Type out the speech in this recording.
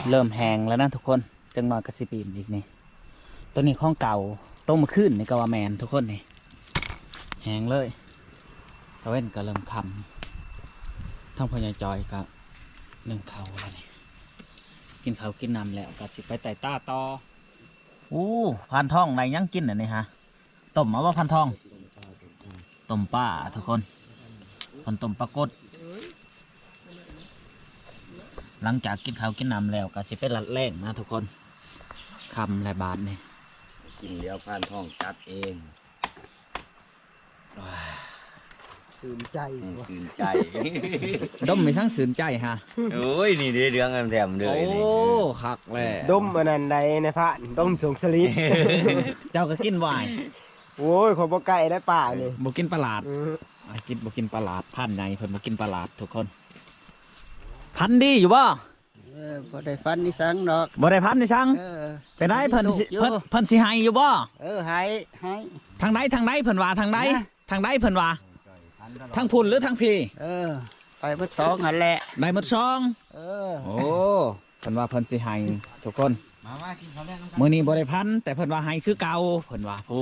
เริ่มแห้งแล้วนะทุกคนจังหน่อยกระสิปีนอีกนี่ตัวนี้ข้องเก่าต้มมาขึ้นในกะว่าแมนทุกคนนี่แห้งเลยตะเว้นก็เริ่มคำทั้งพญาจอยก็หนึ่งเขาแล้วนี่กินเขากินน้ำแล้วก็สิไปไต่ต้าต่ออู้พันทองไหนยังกินอ่ะนี่ฮะต้มมาว่าพันทองต้มป้าทุกคนคนต้มปลากดหลังจากกินข้าวกินน้ำแล้วก็สิไปลัดแรงนะทุกคนคำและบาทนี่ กินเลี้ยวผ่านท้องจัดเอง สื่นใจวะ ตื่นใจ ดมมีทั้งสื่นใจฮะ โอ้ยนี่เรื่องกันแถมเลย โอ้ นี่ คักแหละ ดมอันนั้นใดในพระดมสงสลี เจ้าก็กินวาย โอ้ยคนบ่ไก่ได้ป่านี่ บ่กินปลาหลาด อือ กินบ่กินปลาหลาดพันในเพิ่นบ่กินปลาหลาดทุกคน พันดีอยู่บ่ บ่ได้ฟันนี่สังดอก บ่ได้พันนี่ช่าง เออ ไปได้เพิ่นสิ อยู่ เพิ่นสิให้อยู่บ่ ให้ให้ ทางใดทางใดเพิ่นว่าทางใด นะ ทางใดเพิ่นว่าทางพุ่นหรือทางพี่ ไปเบิดสองหันแหละ ได้หมดซอง เออ โอ้เพิ่นว่าเพิ่นสิให้ทุกคน มากินข้าวแรกน้ำกัน มื้อนี้บ่ได้พันแต่เพิ่นว่าให้คือเก่าเพิ่นว่าโอ้